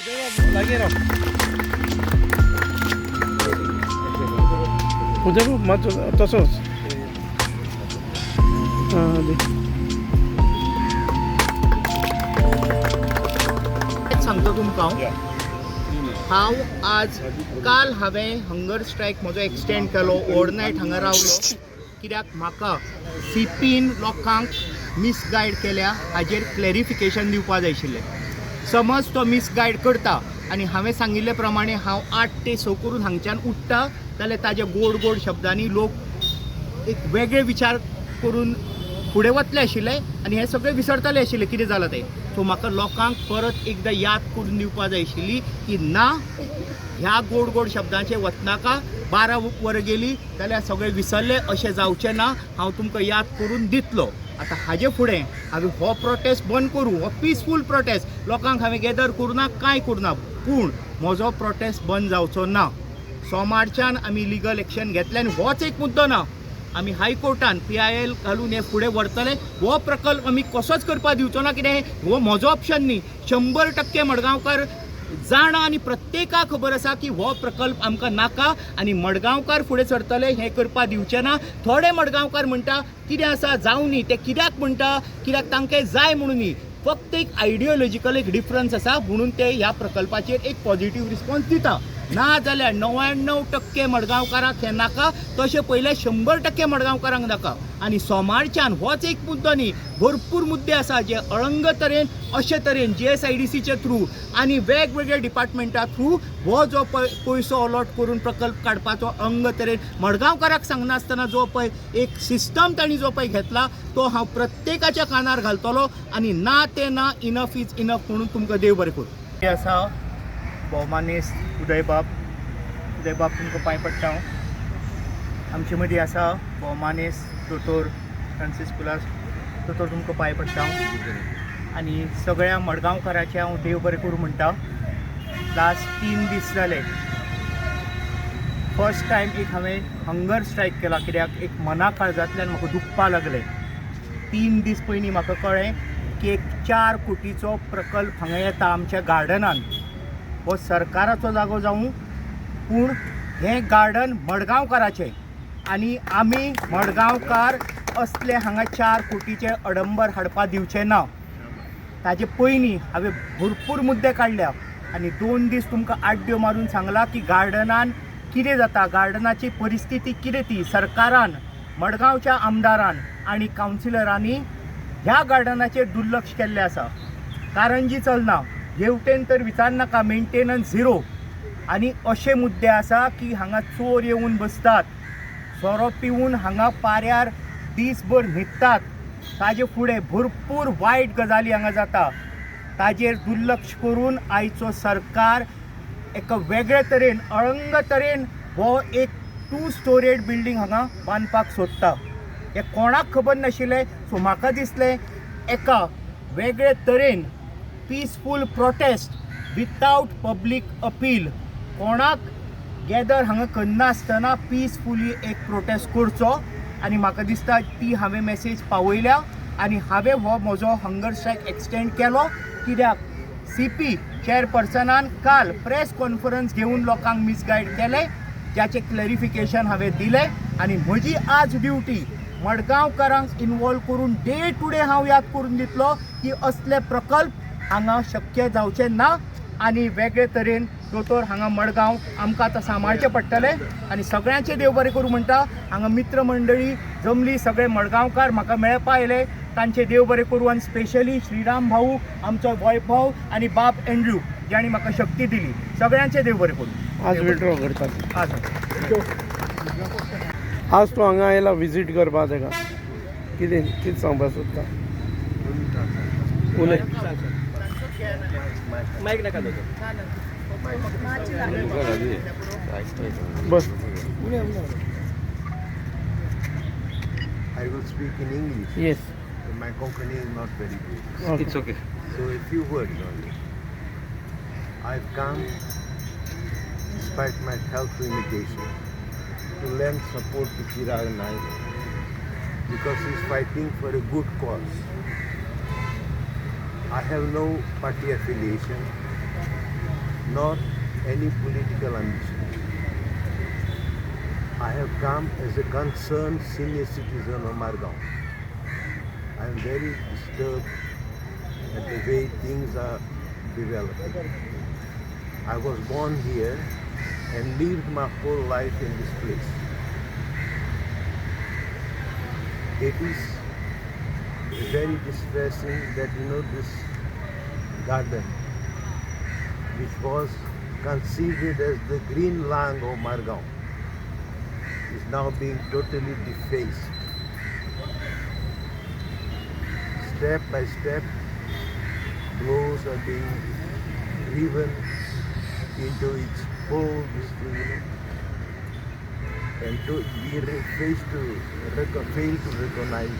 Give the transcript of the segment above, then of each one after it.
लागे राव उद्या मग तसंच सांगतो तुमकां हांव आज काल हांवें हंगर स्ट्रायक म्हजो एक्सटेंड केलो ओवरनायट हांगा रावलो कित्याक म्हाका सीपीन लोकांक मिसगायड केल्या हाजेर क्लॅरिफिकेशन दिवपा जाय आशिल्लें. समज तो मिसगायड करता आनी हांवें सांगिल्ले प्रमाणे हांव 8 ते 6 करून हांगच्यान उठ्ठा जाल्यार ताजे गोड गोड शब्दांनी लोक एक वेगळे विचार करून फुडें वतले आशिल्ले आनी हें सगळें विसरतले आशिल्ले कितें जालां तें. सो म्हाका लोकांक परत एकदां याद करून दिवपा जाय आशिल्ली की ना ह्या गोड गोड शब्दांचेर वचनाका. 12 वरां गेलीं जाल्यार सगळें विसरले अशें जावचें ना. हांव तुमकां याद करून दितलो. आतां हाजे फुडें हांवें हो प्रोटेस्ट बंद करूं, हो पिसफूल प्रोटेस्ट लोकांक हांवें गॅदर करुना कांय करुना, पूण म्हजो प्रोटेस्ट बंद जावचो ना. सोमारच्यान आमी लिगल एक्शन घेतलें आनी होच एक मुद्दो ना. आमी हायकोर्टान PIL घालून हे फुडें व्हरतले. हो प्रकल्प आमी कसोच करपा दिवचो ना. कितें हो म्हजो ऑप्शन न्ही. 100% मडगांवकार जाणा आनी प्रत्येकाक खबर आसा की हो प्रकल्प आमकां नाका आनी मडगांवकार फुडें सरतले हें करपा दिवचे ना. थोडे मडगांवकार म्हणटा कितें आसा जावं न्ही, ते कित्याक म्हणटा कित्याक तांकां जाय म्हणून न्ही, फक्त एक आयडियोलॉजिकल एक डिफरन्स आसा म्हणून ते ह्या प्रकल्पाचेर एक पॉझिटिव्ह रिस्पॉन्स दिता. ना जाल्यार 99% मडगांवकारांक हें नाका तशें पयलें 100% मडगांवकारांक नाका. आनी सोमारच्यान होच एक मुद्दो न्ही, भरपूर मुद्दे आसा जे अळंग तरेन अशे तरेन GSIDCचे थ्रू आनी वेगवेगळ्या डिपार्टमेंटा थ्रू हो जो पयसो अलॉट करून प्रकल्प काडपाचो अंग तरेन मडगांवकाराक सांगनासतना जो पळय एक सिस्टम तांणी जो पळय घेतला तो हांव प्रत्येकाच्या कानार घालतलो. आनी ना ते ना, इनफ इज इनफ म्हणून तुमकां देव बरें करूं. हे आसा भोवमानेस्त उदयबाब तुमकां पांय पडटा. आमचे मदीं आसा भोवमानेस्त दोतोर फ्रांसिस्कुलास दोतोर तुमकां पांय पडटा. आनी सगळ्या मडगांवकाराचे हांव देव बरें करूं म्हणटा. लास्ट 3 दीस जाले फर्स्ट टायम एक हांवें हंगर स्ट्रायक केला कित्याक एक मना काळजांतल्यान म्हाका दुखपा लागलें. 3 दीस पयलीं म्हाका कळ्ळें की एक 4 कोटीचो प्रकल्प हांगा येता आमच्या गार्डनान. हो सरकाराचो जागो जावं पूण हें गार्डन मडगांवकाराचें आनी आमी मडगांवकार असले हांगा 4 कोटीचे अडंबर हाडपा दिवचे ना. ताजे पयलीं हांवें भरपूर मुद्दे काडल्या आनी 2 दीस तुमकां आड्ड्यो मारून सांगला की गार्डनान कितें जाता, गार्डनाची परिस्थिती कितें ती. सरकारान मडगांवच्या आमदारान आनी कावन्सिलरांनी ह्या गार्डनाचेर दुर्लक्ष केल्लें आसा. कारंजी चलना, हेवटेन तर विचारनाका, मेंटेनन्स 0 आनी अशे मुद्दे आसा की हांगा चोर येवन बसतात, सोरो पिवून हांगा पाऱ्यार दीसभर न्हिदतात. ताजे फुडें भरपूर वायट गजाली हांगा जाता. ताजेर दुर्लक्ष करून आयचो सरकार एका वेगळे तरेन अळंग तरेन हो एक 2 स्टोरेड बिल्डींग हांगा बांदपाक सोदता. हें कोणाक खबर नाशिल्लें. सो म्हाका दिसलें एका वेगळे तरेन peaceful prostate without public appeal कोणाक गॅदर हांगा करनासतना पीसफुली एक प्रोटेस्ट करचो. आनी म्हाका दिसता ती हांवें मॅसेज पावयल्या आनी हांवें हो म्हजो हंगर स्ट्रायक एक्सटेंड केलो कित्याक CP चेअरपर्सनान काल प्रेस कॉन्फरन्स घेवन लोकांक मिसगायड केलें, जाचें क्लॅरिफिकेशन हांवें दिलें. आनी म्हजी आज ड्युटी मडगांवकारांक इनवॉल्व करून डे टू डे हांव याद करून दितलो की असले प्रकल्प हांगा शक्य जावचे ना. आनी वेगळे तरेन दोतोर हांगा मडगांव आमकां आतां सांबाळचें पडटलें. आनी सगळ्यांचें देव बरें करूं म्हणटा. हांगा मित्र मंडळी जमली, सगळे मडगांवकार म्हाका मेळपा आयले, तांचे देव बरें करूं. आनी स्पेशली श्रीराम भाऊ, आमचो वैभव आनी बाब एंड्रू जाणी म्हाका शक्ती दिली. सगळ्यांचें देव बरें करूं. आज विड्रॉ करतात. आज तूं हांगा आयला विजीट करपा ताका कितें सांगपा सोदता? उलय. मायक नाका बस. I will speak in English. Yes. My Konkani is not very good. Okay. It's okay. So a few words only. I've come, despite my health limitation, to lend support to Chirag Naik because he's fighting for a good cause. I have no party affiliation. nor any political ambition. I have come as a concerned senior citizen of Margao. I am very disturbed at the way things are developing. I was born here and lived my whole life in this place. It is very distressing that this garden, which was considered as the green lung of Margao, is now being totally defaced. Step by step, blows are being driven into its whole history, and fail to recognize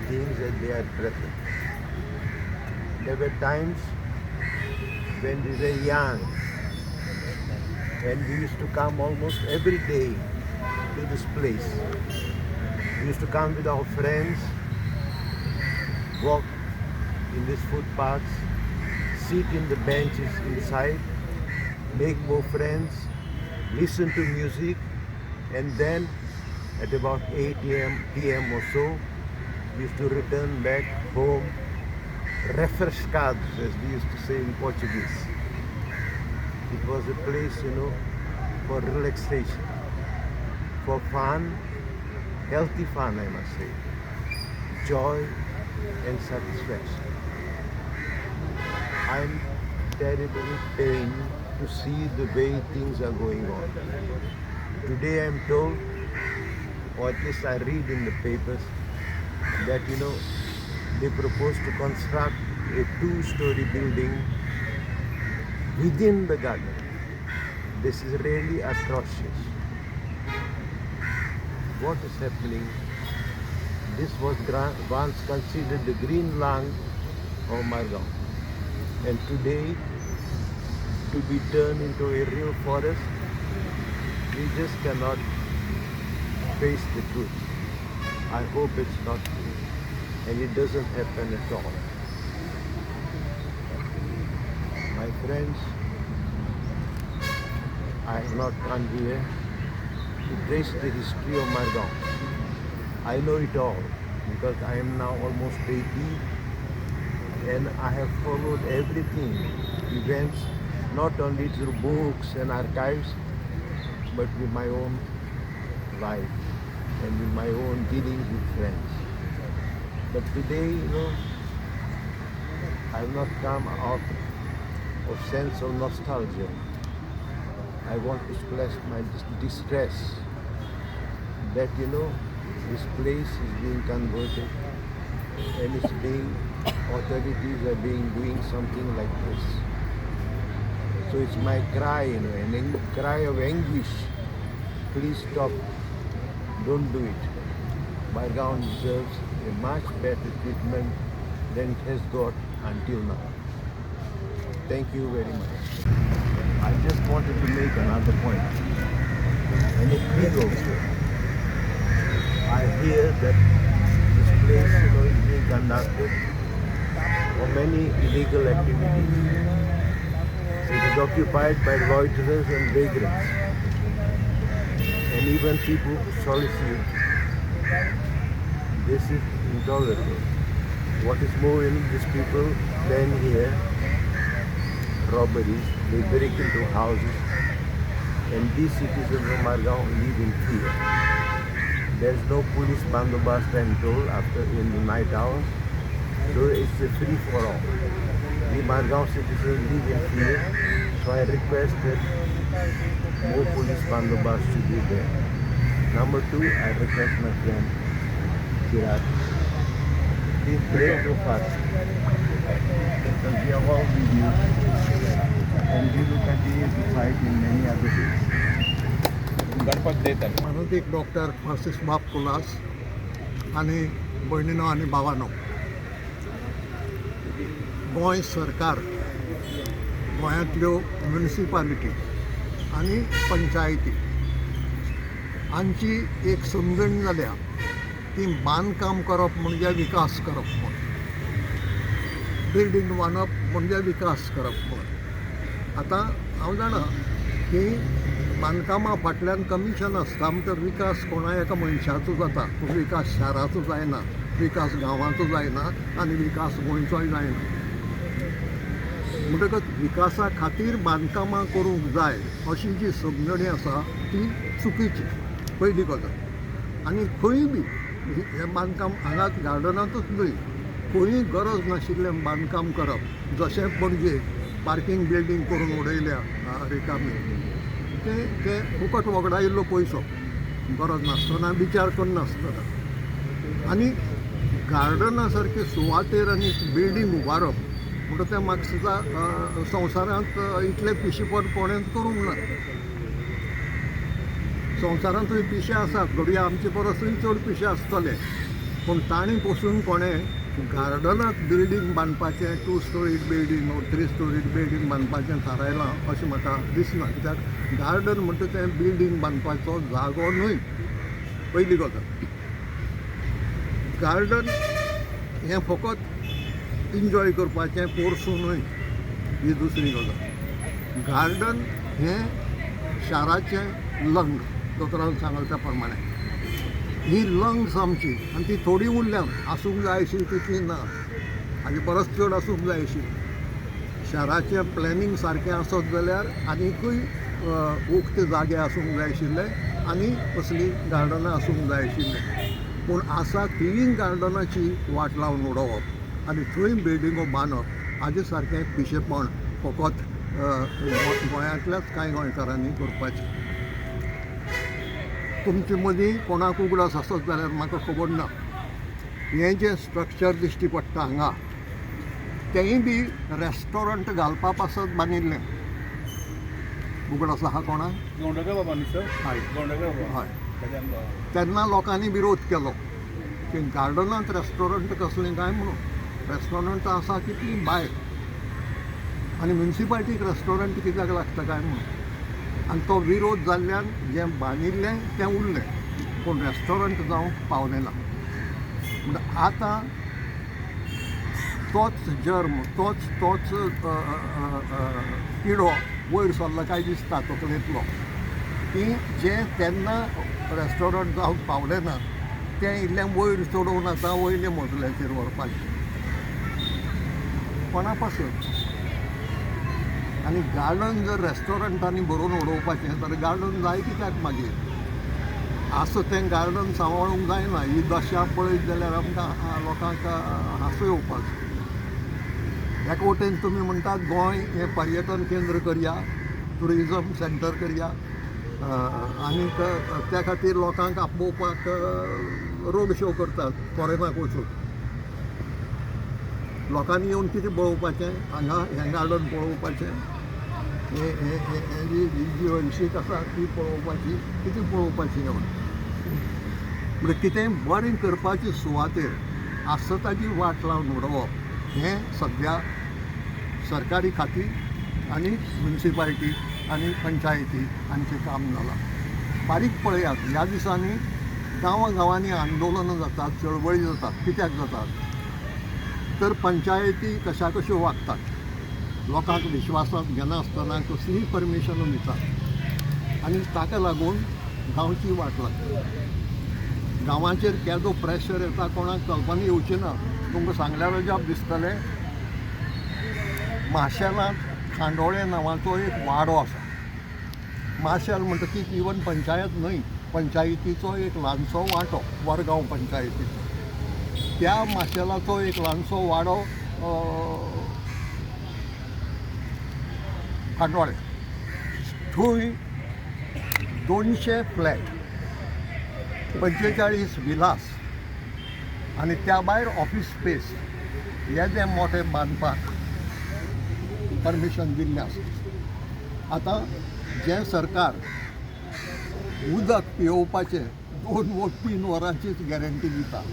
things as they are present. There were times when we were young and we used to come almost every day to this place. We used to come with our friends, walk in these footpaths, sit in the benches inside, make more friends, listen to music, and then at about 8 p.m. or so, we used to return back home, refrescados, as we used to say in Portuguese. It was a place, for relaxation, for fun, healthy fun, I must say, joy and satisfaction. I'm terribly pained to see the way things are going on. Today I'm told, or at least I read in the papers, that they propose to construct a 2-story building within the garden. This is really atrocious. What is happening? This was once considered the green lung of Margao, and today to be turned into a real forest, we just cannot face the truth. I hope it's not true, and it doesn't happen at all. My friends, I have not come here to trace the history of Margao. I know it all because I am now almost 80 and I have followed everything, events, not only through books and archives, but with my own life and with my own dealings with friends. But today, I have not come out of sense of nostalgia. I want to express my distress that, this place is being converted and authorities are doing something like this. So it's my cry, a cry of anguish. Please stop. Don't do it. Margao deserves a much better treatment than it has got until now. Thank you very much. I just wanted to make another point. And a plea also. I hear that this place is being conducted for many illegal activities. It is occupied by loiterers and vagrants, and even people who solicit. This is intolerable. What is more, these people then here robberies, they break into houses, and these citizens of Margao live in fear. There is no police bandobast, I am told, in the night hours, so it's a free-for-all. The Margao citizens live in fear, so I request that more police bandobast should be there. Number 2, I request my friend Chirag, please break your fast, because we are all with you, and we will continue to fight in many other ways. Ganpat देतात मानसिक doctor Francis बाब कुलास आणि भयणीनो आणि भावानो, गोंय सरकार गोंयांतल्यो municipality आणि पंचायती हांची एक समजण जाल्या की बांदकाम करप म्हणजे विकास करप म्हण, बिल्डींग बांदप म्हणजे विकास करप म्हण. आतां हांव जाणा की बांदकामा फाटल्यान कमिशन आसता म्हणटर विकास कोणा एका मनशाचो जाता पूण विकास शाराचो जायना, विकास गांवाचो जायना आनी विकास गोंयचोय जायना. म्हणटकच विकासा खातीर बांदकामां करूंक जाय अशी जी समजणी आसा ती चुकीची पयली गजाल. आनी खंय बी हें बांदकाम हांगाच गार्डनांतूच न्हय, खंय गरज नाशिल्लें बांदकाम करप जशें पणजे पार्किंग बिल्डींग करून उडयल्या रिकामी, ते फुकट वगडायिल्लो पयसो गरज नासतना विचार करनासतना. आनी गार्डना सारके सुवातेर आनी बिल्डींग उबारप म्हणटा तें म्हाका सुद्दां संवसारांत इतलें पिशेपण कोणेंच करूंक ना. संवसारांतूय पिशे आसात, घडये आमचे परसूय चड पिशे आसतले, पूण तांणी पसून कोणें गार्डनांत बिल्डींग बांदपाचें 2 स्टोरीड बिल्डींग वा 3 स्टोरीड बिल्डींग बांदपाचें थारायलां अशें म्हाका दिसना. कित्याक गार्डन म्हणटा तें बिल्डींग बांदपाचो जागो न्हय पयली गजाल. गार्डन हें फकत एन्जॉय करपाचें पोरसूं न्हय ही दुसरी गजाल. गार्डन हें शाराचें लंग दोतोरान सांगला त्या प्रमाणे. ही लंग्स आमची आनी ती थोडी उरल्यात, आसूंक जाय आशिल्ली तितली ना, आनी परस चड आसूंक जाय आशिल्ली. शाराचें प्लॅनिंग सारकें आसत जाल्यार आनिकूय उक्ते जागे आसूंक जाय आशिल्ले आनी असलीं गार्डनां आसूंक जाय आशिल्लीं. पूण आसा तीय गार्डनाची वाट लावन उडोवप आनी थंय बिल्डिंगो बांदप हाजे सारकें पिशेपण फकत गोंयांतल्याच कांय गोंयकारांनी करपाचें. तुमचे मदीं कोणाक उगडास आसत जाल्यार म्हाका खबर ना, हें जें स्ट्रक्चर दिश्टी पडटा हांगा तेंय बी रेस्टॉरंट घालपा पासत बांदिल्लें. उगडास आहा कोणाक? गोंडकर बाबा न्ही सर? हय गोंडकर बाबा. हय. तेन्ना लोकांनी विरोध केलो की गार्डनांत रेस्टॉरंट कसलें काय म्हणून. रेस्टॉरंट आसा कितली भायर आनी म्युनिसिपाल्टीक रेस्टॉरंट कित्याक लागता काय म्हणून. आनी तो विरोध जाल्ल्यान जें बांदिल्लें तें उरलें पूण रेस्टॉरंट जावंक पावलें ना. म्हणटा आतां तोच जर्म तोच किडो वयर सरलो काय दिसता तकलेंतलो की जें तेन्ना रेस्टॉरंट जावंक पावलें ना तें इल्लें वयर चडोवन आतां वयल्या मजल्याचेर व्हरपाचें कोणा पासून. आनी गार्डन जर रेस्टॉरंटांनी भरून उडोवपाचें जाल्यार गार्डन जाय कित्याक मागीर. आसा तें गार्डन सांबाळूंक जायना. ही दशा पळयत जाल्यार आमकां लोकांक हांसूं येवपाक. एका वटेन तुमी म्हणटात गोंय हें पर्यटन केंद्र करया, टुरिजम सेंटर करया आनीक त्या खातीर लोकांक आपोवपाक रोड शो करतात फॉरेनाक वचून. लोकांनी येवन कितें पळोवपाचें हांगा हें गार्डन पळोवपाचें, हें जी हळशीक आसा ती पळोवपाची, कितें पळोवपाचें येवन. म्हणजे कितें बरें करपाचे सुवातेर आसा ताची वाट लावन उडोवप हें सद्या सरकारी खाती आनी म्युनिसिपाल्टी आनी पंचायती हांचें काम जालां. बारीक पळयात, ह्या दिसांनी गांवांनी आंदोलनां जातात, चळवळी जातात. कित्याक जातात तर पंचायती कशा कश्यो वागतात, लोकांक विश्वासांत घेनासतना कसलीय परमिशनां दितात आनी ताका लागून गांवची वाट लागता. गांवाचेर केदो प्रेशर येता कोणाक कल्पना येवची ना. तुमकां सांगल्यार अजाप दिसतलें, माशेलांत खांडोळे नांवाचो एक वाडो आसा. माशेल म्हणटा ती इवन पंचायत न्हय, पंचायतीचो एक ल्हानसो वांटो वरगांव पंचायतीचो. त्या माशेलाचो एक ल्हानसो वाडो खांडोळे. थंय 200 फ्लॅट, 45 विलास आनी त्या भायर ऑफिस स्पेस हे मोठे बांदपाक परमिशन दिल्लें आसा. आतां जें सरकार उदक पियोवपाचें 2 वा 3 वरांचीच गॅरंटी दिता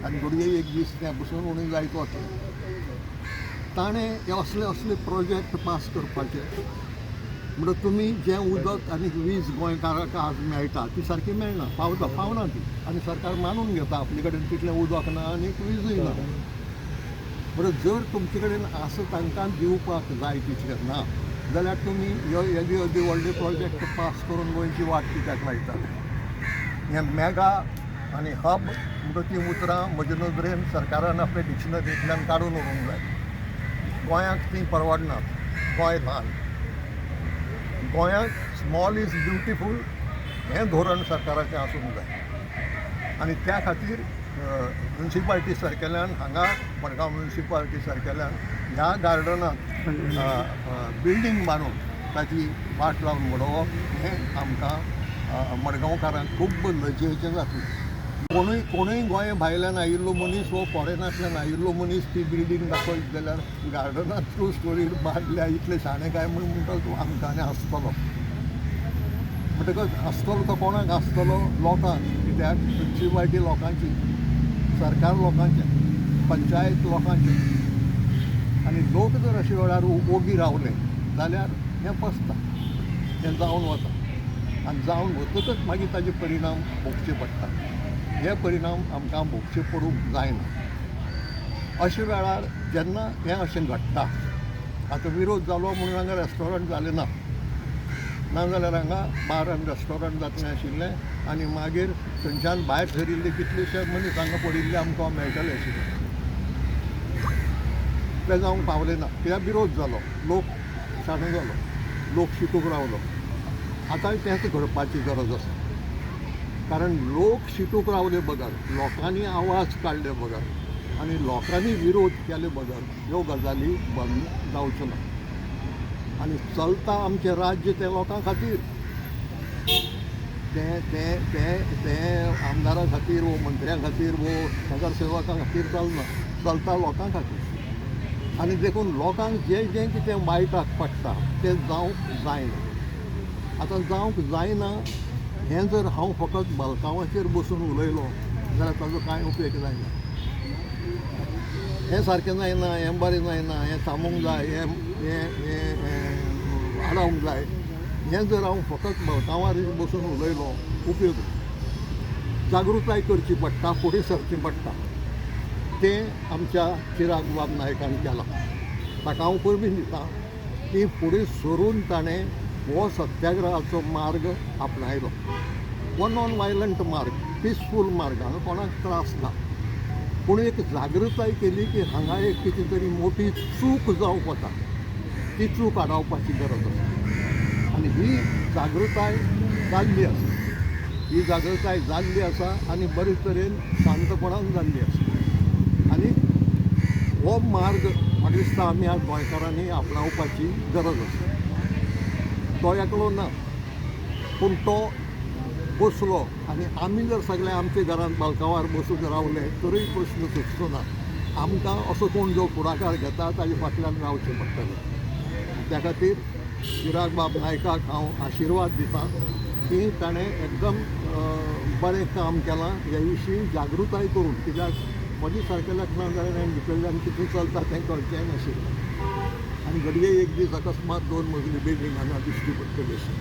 आनी घडये एक दीस तें बसून उणी जायत वता. ताणें असले प्रोजेक्ट पास करपाचे. म्हणटच तुमी जें उदक आनी वीज गोंयकारांक आज मेळटा ती सारकी मेळना, पावना ती. आनी सरकार मानून घेता आपले कडेन तितलें उदक ना आनी वीजूय ना. बरें, जर तुमचे कडेन आसा तांकां दिवपाक जाय तितलें ना जाल्यार तुमी येदी अर्दी व्हडले प्रोजेक्ट पास करून गोंयची वाट कित्याक लायता. हें मेगा आनी हब म्हणटा तीं उतरां म्हजे नदरेन सरकारान आपल्या डिक्शनरींतल्यान काडून उडोवंक जाय. गोंयांक तीं परवडनात. गोंय ल्हान. गोंयांक स्मॉल इज ब्युटिफूल हें धोरण सरकाराचें आसूंक जाय. आनी त्या खातीर म्युन्सिपाल्टी सारकेल्यान हांगा मडगांव म्युन्सिपाल्टी सारकेल्यान ह्या गार्डनाक बिल्डींग बांदून ताची वाट लावन उडोवप हें आमकां मडगांवकारांक खूब लजेचें जातलें. कोणूय गोंय भायल्यान आयिल्लो मनीस वो फॉरेनांतल्यान आयिल्लो मनीस ती बिल्डींग दाखयत जाल्यार गार्डनांत ट्रू स्टोरी बांदल्या इतलें शाणें काय म्हूण म्हणटा तूं आमकां आनी हांसतलो. म्हणटकच हांसतलो तो कोणाक हांसतलो? लोकांक. कित्याक म्युन्सिपाल्टी लोकांची, सरकार लोकांचें, पंचायत लोकांचें. आनी लोक जर अशे वेळार ओगी रावले जाल्यार हें पसता, हें जावन वता. आनी जावन वतकच मागीर ताजे परिणाम भोगचे पडटा. हे परिणाम आमकां भोगचे पडूंक जायना. अशे वेळार जेन्ना हें अशें घडटा, आतां विरोध जालो म्हणून हांगा रेस्टॉरंट जालें ना, नाजाल्यार हांगा बार आनी रेस्टॉरंट जातलें आशिल्लें आनी मागीर थंयच्यान भायर सरिल्ले कितलेशे मनीस हांगा पडिल्ले आमकां मेळटले आशिल्ले. तें जावंक पावलें ना कित्याक विरोध जालो, लोक शाणो जालो, लोक शिकूंक रावलो. आतांय तेंच घडपाची गरज आसा. कारण लोक शिकूंक रावले बगर, लोकांनी आवाज काडले बगर आनी लोकांनी विरोध केले बगर ह्यो गजाली बंद जावच्यो ना. आनी चलता आमचें राज्य तें लोकां खातीर. तें आमदारां खातीर वो मंत्र्यां खातीर वो नगरसेवकां खातीर चलना, चलता लोकां खातीर. आनी देखून लोकांक जें जें कितें वायटाक पडटा तें जावंक जायना. आतां जावंक जायना हें जर हांव फकत बलकावाचेर बसून उलयलो जाल्यार ताजो कांय उपेग जायना. हें सारकें जायना, हें बरें जायना, हें थांबूंक जाय, हें आडावंक जाय, हें जर हांव फकत बलकावार बसून उलयलो उपयोग. जागृताय करची पडटा, फुडें सरचें पडटा. तें आमच्या चिराग बाब नायकान केलां. ताका हांव परबीं दितां की फुडें सरून ताणें हो सत्याग्रहाचो मार्ग आपणायलो. हो नॉन वायलंट मार्ग, पिसफूल मार्ग, हांगा कोणाक त्रास ना. पूण एक जागृताय केली की हांगा एक कितें तरी मोठी चूक जावंक वता, ती चूक आडावपाची गरज आसा. आनी ही जागृताय जाल्ली आसा. ही जागृताय जाल्ली आसा आनी बरे तरेन शांतपणान जाल्ली आसा. आनी हो मार्ग म्हाका दिसता आमी आज गोंयकारांनी आपणावपाची गरज आसा. तो एकलो ना, पूण तो बसलो आनी आमी जर सगळे आमच्या घरांत बलकावार बसून रावले तरूय प्रश्न सुटचो ना. आमकां असो कोण जो फुडाकार घेता ताजे फाटल्यान रावचें पडटलें. त्या खातीर चिराग बाब नायकाक हांव आशिर्वाद दितां की ताणें एकदम बरें काम केलां. ह्या विशीं जागृताय करून, कित्याक म्हजे सारकेल्याक ना जाल्यार हांवें भितरल्यान कितें चलता तें कळचेंय नाशिल्लें. आनी घडये एक दीस अकस्मात 2 मजली बिल्डींग हांगा दिश्टी पडटली अशी.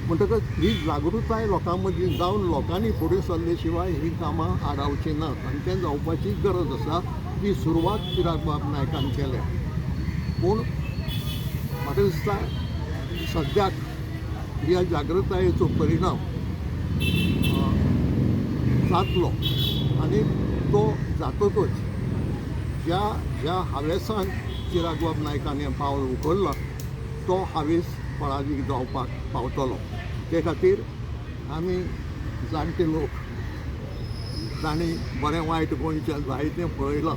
म्हणटकच ही जागृताय लोकां मदीं जावन लोकांनी फुडें सरले शिवाय ही कामां आडावची नात आनी तें जावपाची गरज आसा. ती सुरवात चिराग बाब नायकान केल्या. पूण म्हाका दिसता सद्याक ह्या जागृतायेचो परिणाम जातलो आनी तो जातकच ज्या हावेसान चिराग बाब नायकान हें पावल उखल्लां तो हावेस पळावीक जावपाक पावतलो. ते खातीर आमी जाणटे लोक, जाणी बरें वायट गोंयचें जायतें पळयलां,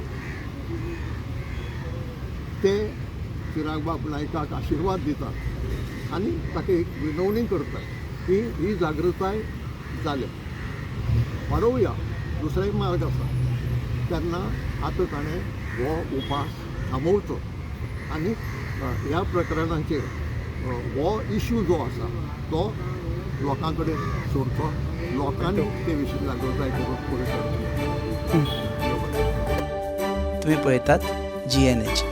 ते चिराग बाब नायकाक आशिर्वाद दितात आनी ताका एक विनवणी करतात की ही जागृताय जाल्या. वाडोवया, दुसरोय मार्ग आसा. तेन्ना आतां ताणें हो उपास थांबोवचो आनी ह्या प्रकरणाचेर हो इश्यू जो आसा तो लोकां कडेन सोडचो. लोकांनी ते विशीं जागृताय करून फुडें सरचें. तुम्ही पळयतात GNH.